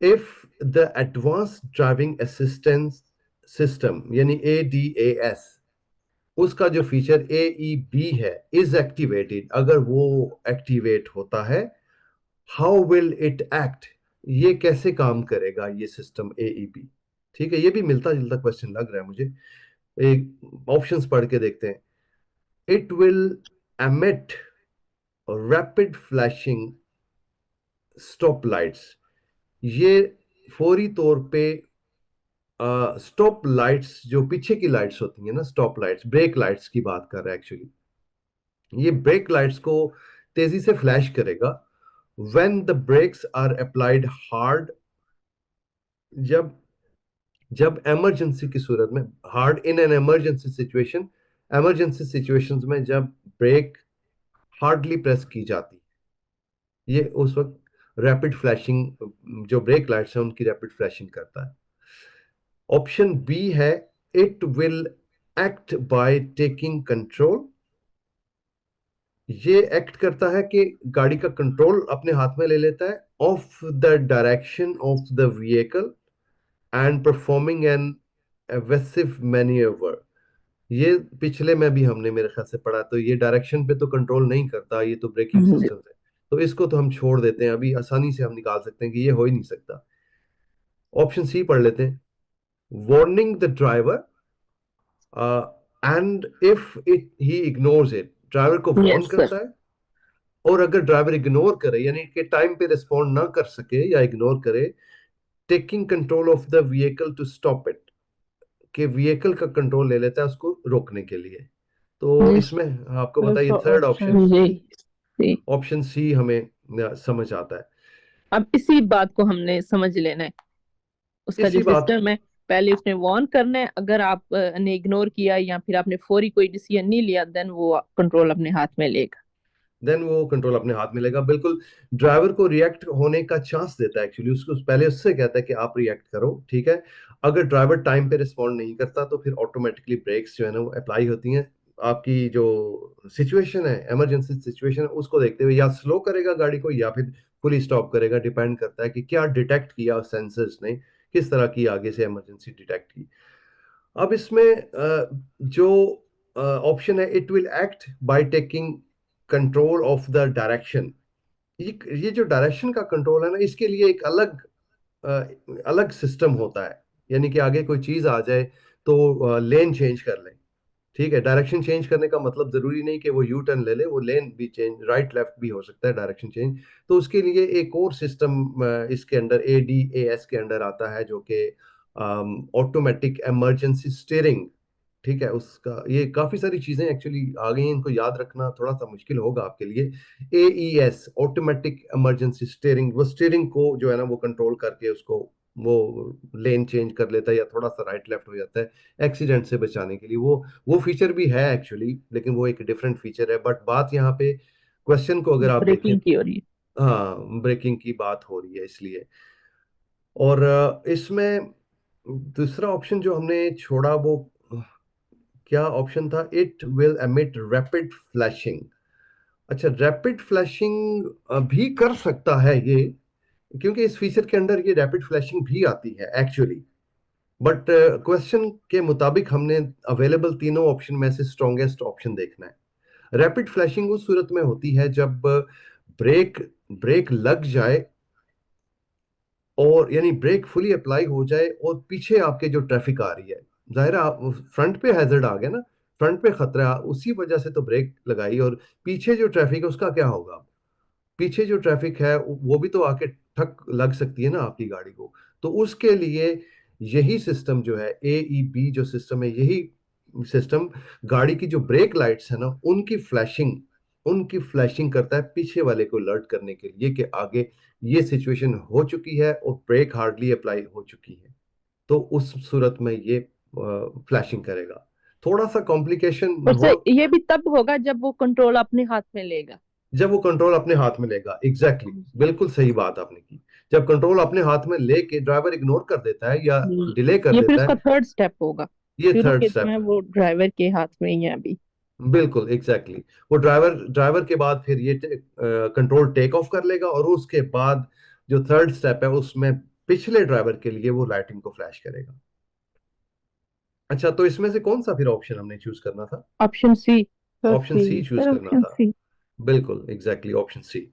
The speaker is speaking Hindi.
If the advance driving assistance system यानी ADAS, उसका जो फीचर AEB है इज एक्टिवेटेड, अगर वो एक्टिवेट होता है, हाउ विल इट एक्ट, ये कैसे काम करेगा ये सिस्टम AEB। ठीक है, ये भी मिलता जुलता क्वेश्चन लग रहा है मुझे। एक ऑप्शंस पढ़ के देखते हैं। It will emit rapid flashing stop lights, ये फौरी तौर पे स्टॉप लाइट्स, जो पीछे की लाइट्स होती हैं ना, स्टॉप लाइट्स, ब्रेक लाइट्स की बात कर रहा है एक्चुअली, ये ब्रेक लाइट्स को तेजी से फ्लैश करेगा when the brakes are applied hard, जब जब इमरजेंसी की सूरत में, hard in an emergency situation, emergency situations में जब ब्रेक हार्डली प्रेस की जाती, ये उस वक्त रैपिड फ्लैशिंग, जो ब्रेक लाइट्स हैं उनकी रैपिड फ्लैशिंग करता है। ऑप्शन बी है, it will act by taking control, ये एक्ट करता है कि गाड़ी का कंट्रोल अपने हाथ में ले लेता है off the direction of the vehicle and performing an evasive manoeuvre. ये पिछले में भी हमने मेरे ख्याल से पढ़ा, तो ये डायरेक्शन पे तो कंट्रोल नहीं करता, ये तो ब्रेकिंग सिस्टम है, तो इसको तो हम छोड़ देते हैं, अभी आसानी से हम निकाल सकते हैं कि ये हो ही नहीं सकता। ऑप्शन सी पढ़ लेते हैं, warning the driver and if it he ignores it, driver को वार्न यस सर। करता है, और अगर ड्राइवर इग्नोर करे यानी कि टाइम पे रिस्पॉन्ड ना कर सके या इग्नोर करे, taking control of the vehicle to stop it, कि व्हीकल का कंट्रोल ले लेता है उसको रोकने के लिए। तो जी इसमें आपको सर, बताइए तो थर्ड ऑप्शन ऑप्शन, यही थी। ऑप्शन सी हमें समझ आता है। अब इसी बात को हमने समझ लेना है। उसका जो इसी बात, सिस्टम है, पहले उसने वार्न करना है, अगर आप ने इग्नोर किया या फिर आपने फौरी कोई डिसीजन नहीं लिया, देन वो कंट्रोल अपने हाथ में लेगा। देन वो कंट्रोल अपने हाथ में लेगा, बिल्कुल। ड्राइवर को रिएक्ट होने का चांस देता है एक्चुअली, उसको पहले उससे कहता है कि आप रिएक्ट करो, ठीक है। अगर ड्राइवर टाइम पे रिस्पॉन्ड नहीं करता तो फिर ऑटोमेटिकली ब्रेक्स जो है ना वो अप्लाई होती हैं, आपकी जो सिचुएशन है, इमरजेंसी सिचुएशन है, उसको देखते हुए या स्लो करेगा गाड़ी को या फिर फुली स्टॉप करेगा, डिपेंड करता है कि क्या डिटेक्ट किया सेंसर्स ने, किस तरह की आगे से इमरजेंसी डिटेक्ट की। अब इसमें जो ऑप्शन है, it will act by taking control of the direction, ये जो डायरेक्शन का कंट्रोल है ना, इसके लिए एक अलग अलग सिस्टम होता है, यानी कि आगे कोई चीज आ जाए तो लेन चेंज कर ले, ठीक है। डायरेक्शन चेंज करने का मतलब जरूरी नहीं कि वो यू टर्न ले ले, वो लेन भी चेंज, राइट लेफ्ट भी हो सकता है डायरेक्शन चेंज। तो उसके लिए एक और सिस्टम इसके अंडर ADAS के अंडर आता है, जो कि ऑटोमेटिक इमरजेंसी स्टीयरिंग, ठीक है। उसका ये काफी सारी चीजें एक्चुअली आ गई हैं, इनको याद रखना थोड़ा सा मुश्किल होगा आपके लिए। AES, ऑटोमेटिक इमरजेंसी स्टीयरिंग, वो स्टीयरिंग को जो है ना वो कंट्रोल करके उसको वो लेन चेंज कर लेता है या थोड़ा सा राइट लेफ्ट हो जाता है एक्सीडेंट से बचाने के लिए। वो फीचर भी है एक्चुअली, लेकिन वो एक डिफरेंट फीचर है। बट बात यहाँ पे क्वेश्चन को अगर आप देखें, ब्रेकिंग की हो रही है। हाँ ब्रेकिंग की बात हो रही है इसलिए। और इसमें दूसरा ऑप्शन जो हमने छोड़ा वो क्या ऑप्शन था, it will emit rapid flashing. अच्छा, रैपिड फ्लैशिंग भी कर सकता है ये, क्योंकि इस फीचर के अंदर ये रैपिड फ्लैशिंग भी आती है एक्चुअली। बट क्वेश्चन के मुताबिक हमने अवेलेबल तीनों ऑप्शन में से स्ट्रॉन्गेस्ट ऑप्शन देखना है। रैपिड फ्लैशिंग उस सूरत में होती है जब ब्रेक ब्रेक लग जाए, और यानी ब्रेक फुली अप्लाई हो जाए और पीछे आपके जो ट्रैफिक आ रही है, जाहिर है आप फ्रंट पे हैजर्ड आ गया ना, फ्रंट पे खतरा, उसी वजह से तो ब्रेक लगाई, और पीछे जो ट्रैफिक है उसका क्या होगा। पीछे जो ट्रैफिक है वो भी तो आके ठक लग सकती है ना आपकी गाड़ी को। तो उसके लिए यही सिस्टम जो है, AEB जो सिस्टम है, यही सिस्टम गाड़ी की जो ब्रेक लाइट्स है ना उनकी फ्लैशिंग करता है, पीछे वाले को अलर्ट करने के लिए कि आगे ये सिचुएशन हो चुकी है और ब्रेक हार्डली अप्लाई हो चुकी है। तो उस सूरत में ये फ्लैशिंग करेगा। थोड़ा सा कॉम्प्लिकेशन और हो, सर ये भी तब होगा जब वो कंट्रोल अपने हाथ में लेगा। जब वो कंट्रोल अपने हाथ में लेगा, एग्जैक्टली exactly, बिल्कुल सही बात आपने की। जब कंट्रोल अपने हाथ में लेके ड्राइवर इग्नोर कर देता है या डिले कर ये फिर देता उसका है, थर्ड स्टेप होगा। ये शुरू थर्ड के जो स्टेप है है। वो ड्राइवर के हाथ में ही है अभी। बिल्कुल एग्जैक्टली exactly। वो ड्राइवर ड्राइवर के बाद फिर ये कंट्रोल टेक ऑफ कर लेगा, और उसके बाद जो थर्ड स्टेप है उसमें पिछले ड्राइवर के लिए वो लाइटिंग को फ्लैश करेगा। अच्छा, तो इसमें से कौन सा फिर ऑप्शन हमने चूज करना था? Option C. तो option C C choose sir, करना ऑप्शन था। सी। बिल्कुल एग्जैक्टली ऑप्शन सी।